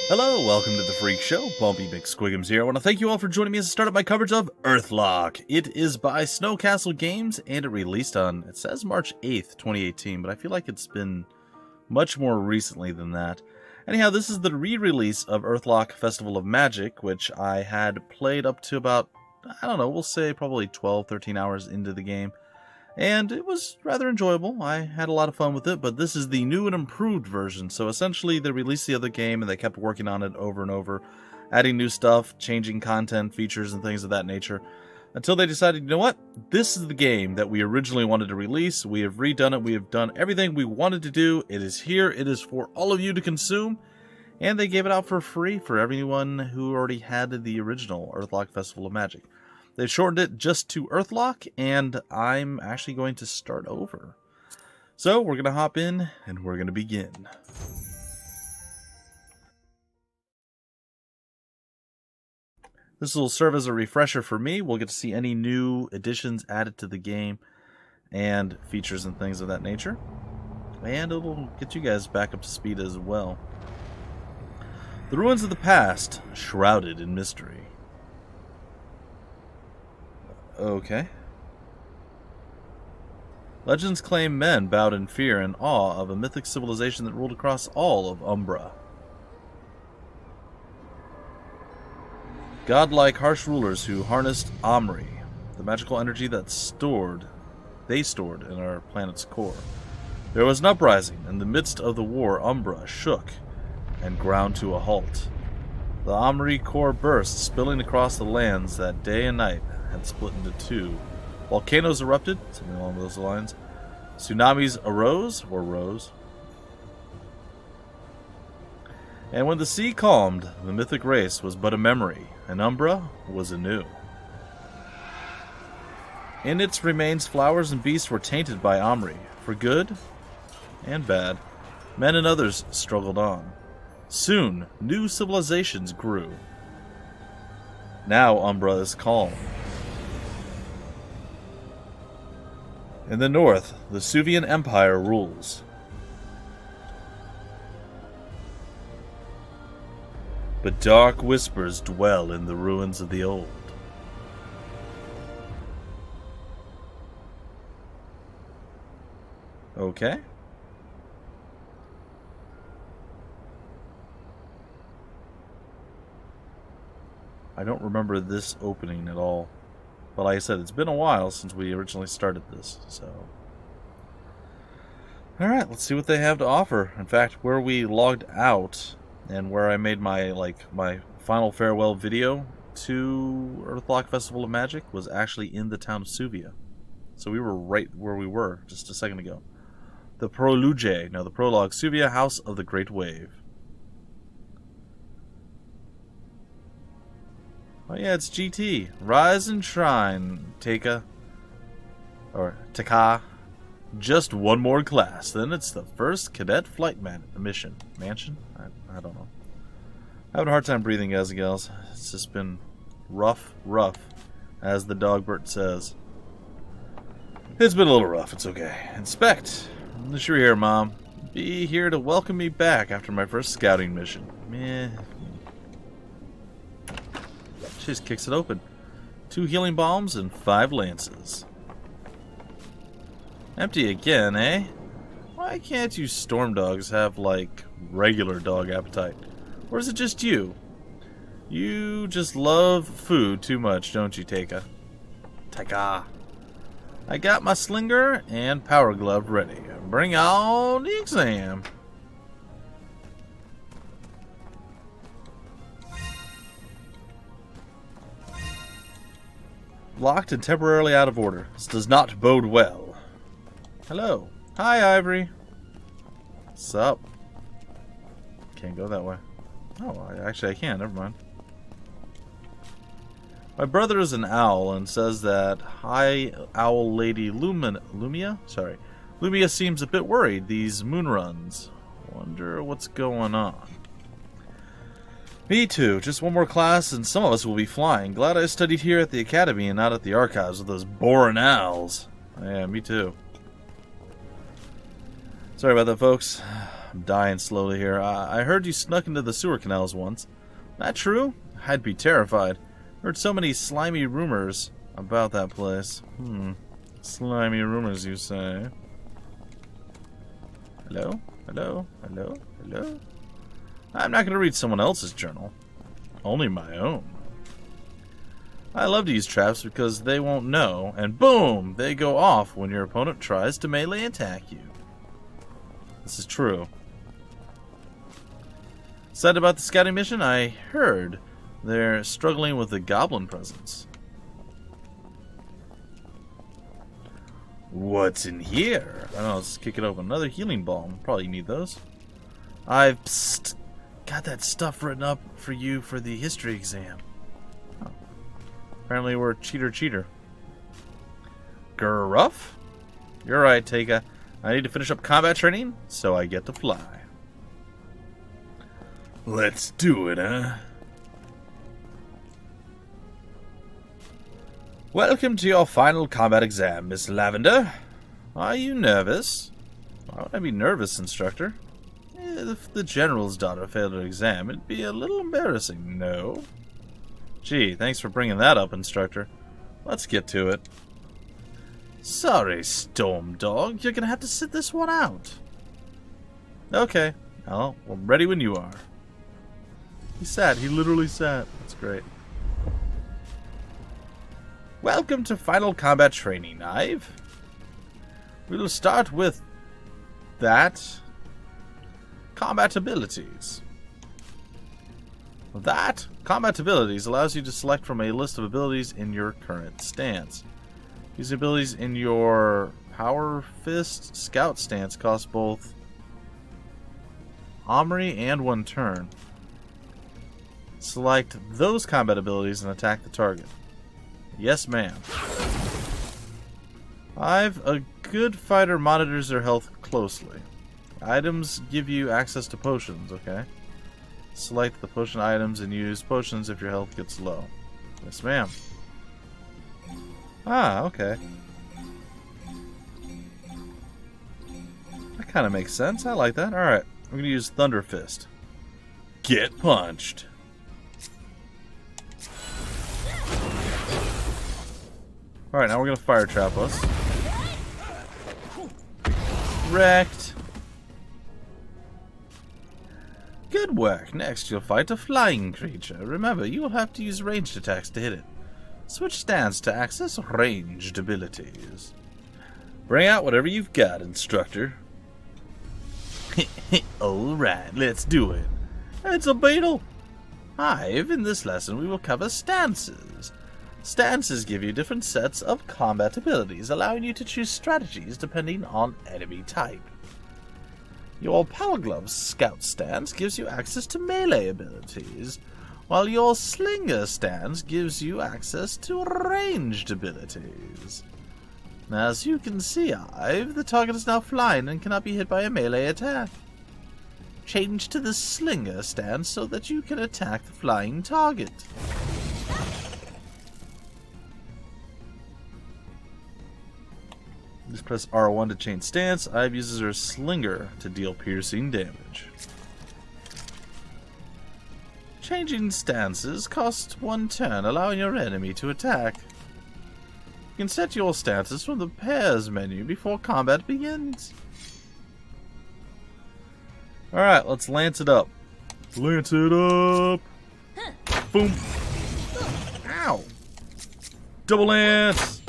Hello, welcome to the Freak Show. Bumpy McSquigums here. I want to thank you all for joining me as I start up my coverage of Earthlock. It is by Snowcastle Games, and it released on, it says March 8th, 2018, but I feel like it's been much more recently than that. Anyhow, this is the re-release of Earthlock Festival of Magic, which I had played up to about, I don't know, we'll say probably 12, 13 hours into the game. And it was rather enjoyable. I had a lot of fun with it, but this is the new and improved version. So essentially, they released the other game and they kept working on it over and over, adding new stuff, changing content, features, and things of that nature, until they decided, you know what? This is the game that we originally wanted to release. We have redone it. We have done everything we wanted to do. It is here. It is for all of you to consume. And they gave it out for free for everyone who already had the original Earthlock Festival of Magic. They've shortened it just to Earthlock, and I'm actually going to start over. So, we're going to hop in, and we're going to begin. This will serve as a refresher for me. We'll get to see any new additions added to the game, and features and things of that nature. And it'll get you guys back up to speed as well. The ruins of the past, shrouded in mystery. Okay. Legends claim men bowed in fear and awe of a mythic civilization that ruled across all of Umbra. Godlike harsh rulers who harnessed Amri, the magical energy that they stored in our planet's core. There was an uprising. In the midst of the war, Umbra shook and ground to a halt. The Amri core burst, spilling across the lands that day and night had split into two. Volcanoes erupted, something along those lines. Tsunamis rose. And when the sea calmed, the mythic race was but a memory, and Umbra was anew. In its remains, flowers and beasts were tainted by Amri, for good and bad. Men and others struggled on. Soon, new civilizations grew. Now Umbra is calm. In the north, the Suvian Empire rules. But dark whispers dwell in the ruins of the old. Okay. I don't remember this opening at all. But like I said, it's been a while since we originally started this, so... Alright, let's see what they have to offer. In fact, where we logged out, and where I made my final farewell video to Earthlock Festival of Magic, was actually in the town of Suvia. So we were right where we were just a second ago. The Prologue, Suvia, House of the Great Wave. Oh yeah, it's GT. Rise and shine, Taka. Just one more class, then it's the first cadet flight mission. Mansion? I don't know. Having a hard time breathing, guys and gals. It's just been rough, as the Dogbert says. It's been a little rough, it's okay. Inspect. You're here, Mom. Be here to welcome me back after my first scouting mission. Meh. She just kicks it open. 2 healing bombs and 5 lances. Empty again, eh? Why can't you storm dogs have, like, regular dog appetite? Or is it just you? You just love food too much, don't you, Taka? I got my slinger and power glove ready. Bring on the exam. Locked and temporarily out of order. This does not bode well. Hello. Hi, Ivory. What's up? Can't go that way. Oh, actually I can. Never mind. My brother is an owl and says that High Owl Lady Lumia seems a bit worried these moon runs. Wonder what's going on. Me too. Just one more class and some of us will be flying. Glad I studied here at the academy and not at the archives with those boring owls. Yeah, me too. Sorry about that, folks. I'm dying slowly here. I heard you snuck into the sewer canals once. That true? I'd be terrified. Heard so many slimy rumors about that place. Slimy rumors, you say? Hello? Hello? Hello? Hello? I'm not going to read someone else's journal. Only my own. I love to use traps because they won't know, and boom! They go off when your opponent tries to melee attack you. This is true. Said about the scouting mission, I heard they're struggling with the goblin presence. What's in here? I don't know, let's kick it open. Another healing balm. Probably need those. I've got that stuff written up for you for the history exam. Oh. Apparently we're cheater. Gruff? You're right, Teika. I need to finish up combat training, so I get to fly. Let's do it, huh? Welcome to your final combat exam, Miss Lavender. Are you nervous? Why would I be nervous, instructor? If the general's daughter failed her exam, it'd be a little embarrassing, no? Gee, thanks for bringing that up, instructor. Let's get to it. Sorry, Storm Dog. You're gonna have to sit this one out. Okay. Well, we're ready when you are. He sat. He literally sat. That's great. Welcome to Final Combat Training, Ive. We'll start with that. Combat abilities. That combat abilities allows you to select from a list of abilities in your current stance. These abilities in your Power Fist Scout stance cost both Amri and 1 turn. Select those combat abilities and attack the target. Yes, ma'am. 5. A good fighter monitors their health closely. Items give you access to potions, okay? Select the potion items and use potions if your health gets low. Yes, ma'am. Ah, okay. That kind of makes sense. I like that. Alright, I'm going to use Thunder Fist. Get punched. Alright, now we're going to fire trap us. Wrecked. Good work. Next, you'll fight a flying creature. Remember, you will have to use ranged attacks to hit it. Switch stance to access ranged abilities. Bring out whatever you've got, instructor. Alright, let's do it. It's a beetle. Hive, in this lesson we will cover stances. Stances give you different sets of combat abilities, allowing you to choose strategies depending on enemy type. Your Power Glove Scout stance gives you access to melee abilities, while your Slinger stance gives you access to ranged abilities. As you can see, Ive, the target is now flying and cannot be hit by a melee attack. Change to the Slinger stance so that you can attack the flying target. Just press R1 to change stance. Ive uses her Slinger to deal piercing damage. Changing stances costs 1 turn, allowing your enemy to attack. You can set your stances from the pairs menu before combat begins. Alright, let's lance it up. Lance it up! Boom! Ow! Double lance!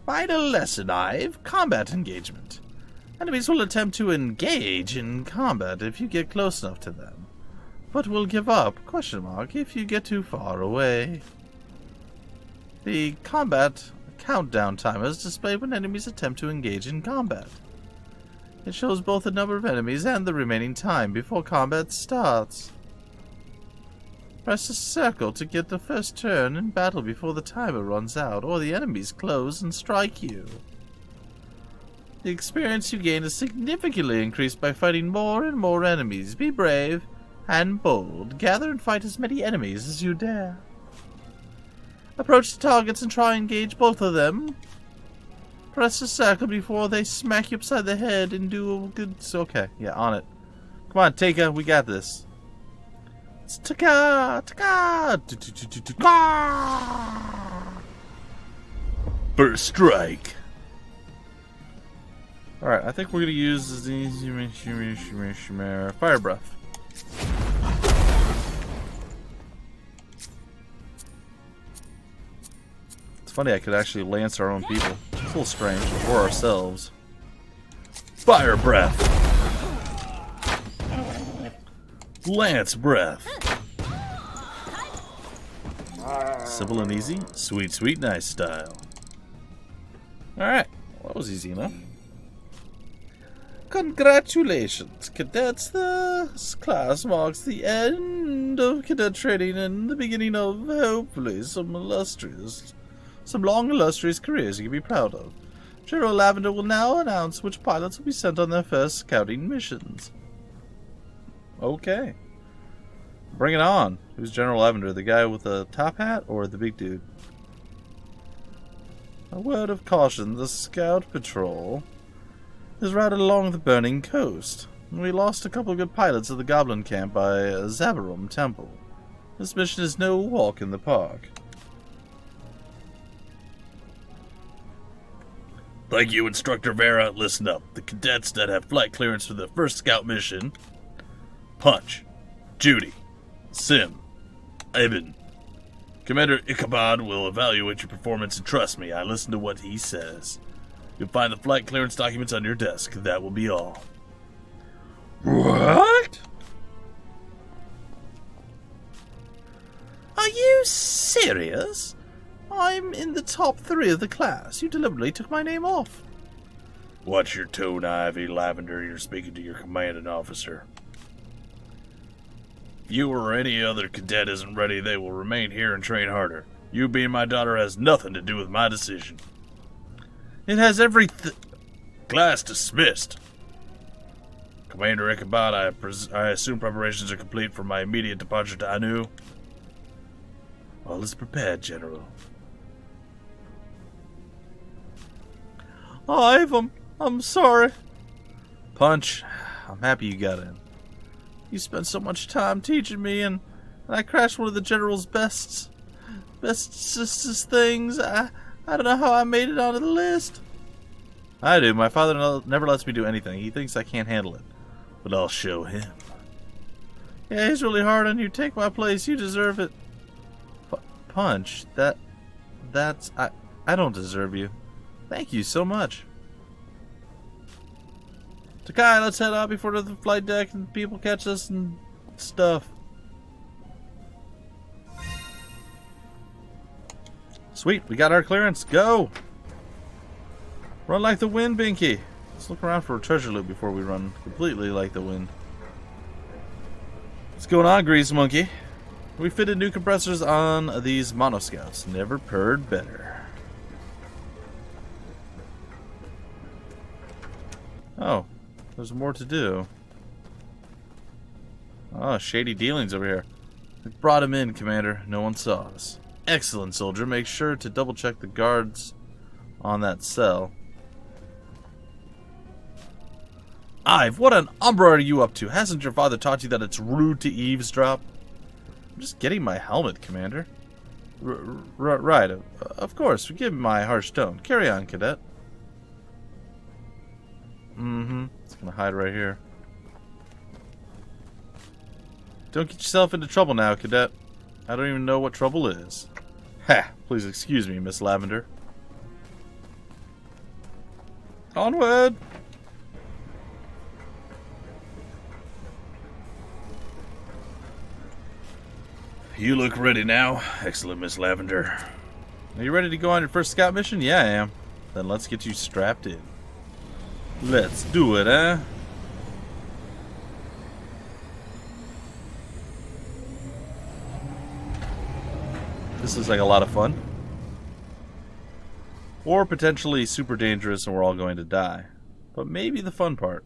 Vital lesson, Ive. Combat engagement. Enemies will attempt to engage in combat if you get close enough to them, but will give up, if you get too far away. The combat countdown timer is displayed when enemies attempt to engage in combat. It shows both the number of enemies and the remaining time before combat starts. Press a circle to get the first turn in battle before the timer runs out, or the enemies close and strike you. The experience you gain is significantly increased by fighting more and more enemies. Be brave and bold. Gather and fight as many enemies as you dare. Approach the targets and try and engage both of them. Press the circle before they smack you upside the head and do a good... Okay, yeah, on it. Come on, Taka, we got this. It's Taka! Taka! First strike. Alright, I think we're going to use the Fire Breath. It's funny, I could actually lance our own people. It's a little strange. Or ourselves. Fire Breath. Lance Breath. Simple and easy. Sweet, sweet, nice style. Alright. Well, that was easy enough. Congratulations, cadets. This class marks the end of cadet training and the beginning of, hopefully, some long illustrious careers you can be proud of. General Lavender will now announce which pilots will be sent on their first scouting missions. Okay. Bring it on. Who's General Lavender? The guy with the top hat or the big dude? A word of caution, the scout patrol is routed along the burning coast. We lost a couple of good pilots at the Goblin camp by Zabirum Temple. This mission is no walk in the park. Thank you, Instructor Vera. Listen up. The cadets that have flight clearance for the first scout mission: Punch, Judy, Sim, Eben. Commander Ichabod will evaluate your performance, and trust me, I listen to what he says. You'll find the flight clearance documents on your desk. That will be all. What? Are you serious? I'm in the top 3 of the class. You deliberately took my name off. Watch your tone, Ivy Lavender. You're speaking to your commanding officer. If you or any other cadet isn't ready, they will remain here and train harder. You being my daughter has nothing to do with my decision. It has everything. Class dismissed. Commander Ichabod, I assume preparations are complete for my immediate departure to Anu. All is prepared, General. Ive, I'm sorry. Punch, I'm happy you got in. You spent so much time teaching me, and I crashed one of the General's best things. I don't know how I made it onto the list. I do. My father never lets me do anything. He thinks I can't handle it. But I'll show him. Yeah, he's really hard on you. Take my place. You deserve it. Punch. That's... I don't deserve you. Thank you so much. Takai, let's head out before the flight deck and people catch us and stuff. Sweet, we got our clearance. Go! Run like the wind, Binky. Let's look around for a treasure loot before we run completely like the wind. What's going on, Grease Monkey? We fitted new compressors on these monoscouts. Never purred better. Oh, there's more to do. Oh, shady dealings over here. We brought him in, Commander. No one saw us. Excellent, soldier. Make sure to double check the guards on that cell. Ive, what on umbra are you up to? Hasn't your father taught you that it's rude to eavesdrop? I'm just getting my helmet, Commander. Right, of course. Forgive my harsh tone. Carry on, Cadet. It's gonna hide right here. Don't get yourself into trouble now, Cadet. I don't even know what trouble is. Ha! Please excuse me, Miss Lavender. Onward! You look ready now. Excellent, Miss Lavender. Are you ready to go on your first scout mission? Yeah, I am. Then let's get you strapped in. Let's do it, eh? This is like a lot of fun. Or potentially super dangerous and we're all going to die. But maybe the fun part.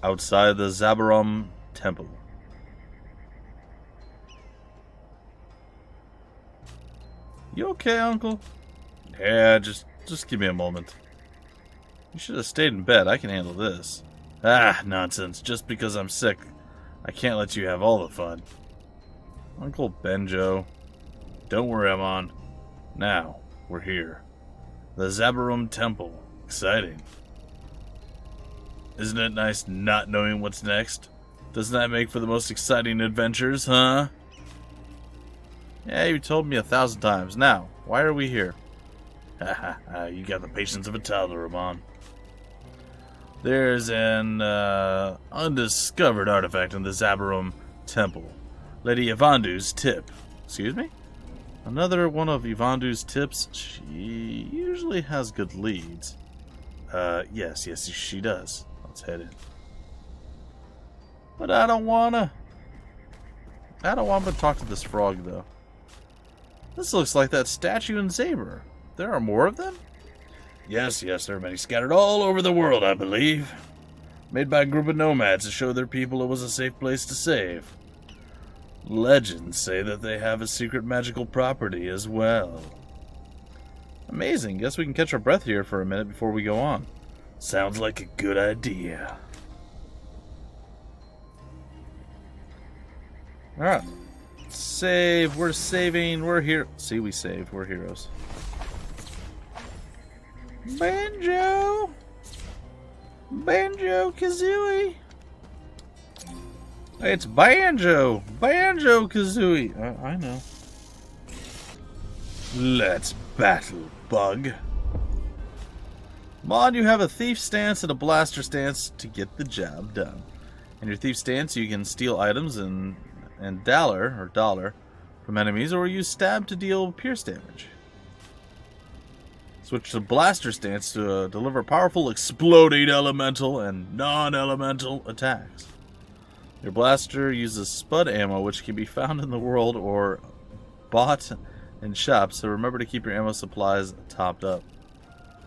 Outside the Zabirum Temple. You okay, Uncle? Yeah, just give me a moment. You should have stayed in bed. I can handle this. Ah, nonsense. Just because I'm sick, I can't let you have all the fun. Uncle Benjo. Don't worry, I'm on. Now, we're here. The Zabirum Temple. Exciting. Isn't it nice not knowing what's next? Doesn't that make for the most exciting adventures, huh? Yeah, you told me 1,000 times. Now, why are we here? Ha ha, you got the patience of a toddler, Ramon. There's an undiscovered artifact in the Zabirum Temple. Lady Yvandu's tip. Excuse me? Another one of Yvandu's tips? She usually has good leads. Yes, she does. Let's head in. But I don't wanna talk to this frog, though. This looks like that statue in Zabirum. There are more of them? Yes, there are many scattered all over the world, I believe. Made by a group of nomads to show their people it was a safe place to save. Legends say that they have a secret magical property as well. Amazing. Guess we can catch our breath here for a minute before we go on. Sounds like a good idea. Alright. Save. We're saving. We're here. See, we saved. We're heroes. Banjo! Banjo-Kazooie! It's Banjo! Banjo-Kazooie! I know. Let's battle, Bug. Mod, you have a thief stance and a blaster stance to get the job done. In your thief stance, you can steal items and dollar from enemies, or use stab to deal pierce damage. Switch to blaster stance to deliver powerful exploding elemental and non-elemental attacks. Your blaster uses spud ammo, which can be found in the world or bought in shops, so remember to keep your ammo supplies topped up.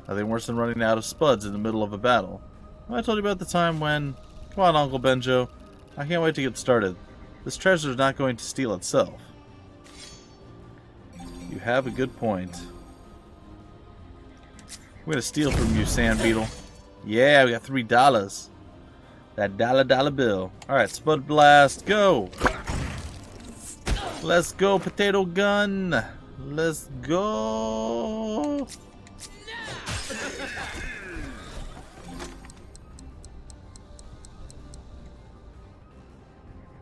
Nothing worse than running out of spuds in the middle of a battle. I told you about the time when... Come on, Uncle Benjo. I can't wait to get started. This treasure is not going to steal itself. You have a good point. I'm going to steal from you, Sand Beetle. Yeah, we got $3. That dollar bill. Alright, Spud Blast, go! Let's go, Potato Gun! Let's go!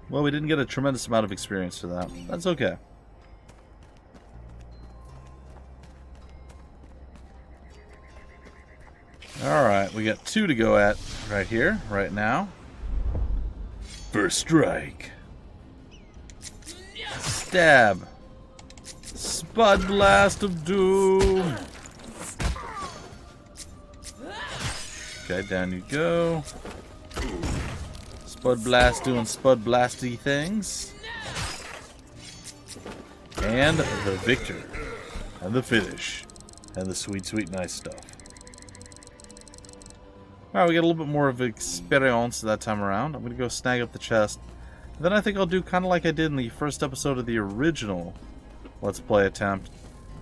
Well, we didn't get a tremendous amount of experience for that. That's okay. Alright, we got 2 to go at right here, right now. First strike. Stab. Spud Blast of Doom. Okay, down you go. Spud Blast doing Spud Blasty things. And the victor. And the finish. And the sweet, sweet nice stuff. Alright, we get a little bit more of experience that time around. I'm going to go snag up the chest. Then I think I'll do kind of like I did in the first episode of the original Let's Play attempt.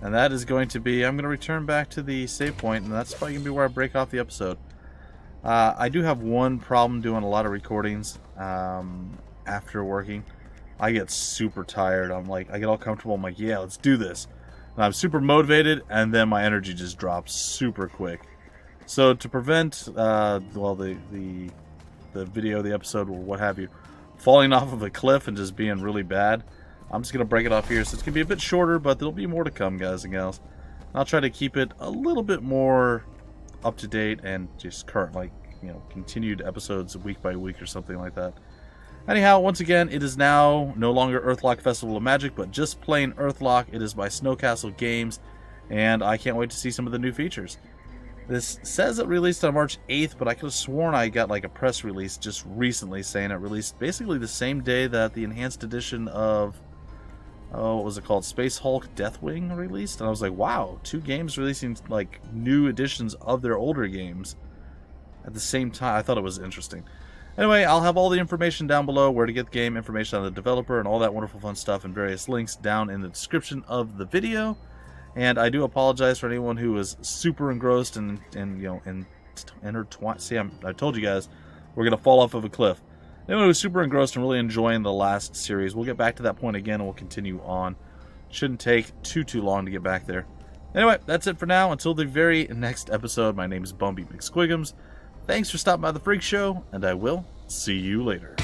And that is going to be, I'm going to return back to the save point, and that's probably going to be where I break off the episode. I do have one problem doing a lot of recordings after working. I get super tired. I get all comfortable. I'm like, yeah, let's do this. And I'm super motivated, and then my energy just drops super quick. So to prevent, the video, the episode, or what have you, falling off of a cliff and just being really bad, I'm just going to break it off here. So it's going to be a bit shorter, but there'll be more to come, guys and gals. And I'll try to keep it a little bit more up to date and just current, continued episodes week by week or something like that. Anyhow, once again, it is now no longer Earthlock Festival of Magic, but just plain Earthlock. It is by Snowcastle Games, and I can't wait to see some of the new features. This says it released on March 8th, but I could have sworn I got a press release just recently saying it released basically the same day that the enhanced edition of, what was it called, Space Hulk Deathwing released. And I was like, wow, 2 games releasing new editions of their older games at the same time. I thought it was interesting. Anyway, I'll have all the information down below, where to get the game, information on the developer, and all that wonderful fun stuff, and various links down in the description of the video. And I do apologize for anyone who was super engrossed and intertwined. See, I told you guys we're going to fall off of a cliff. Anyone who was super engrossed and really enjoying the last series, we'll get back to that point again and we'll continue on. Shouldn't take too long to get back there. Anyway, that's it for now. Until the very next episode, my name is Bumpy McSquigums. Thanks for stopping by the Freak Show, and I will see you later.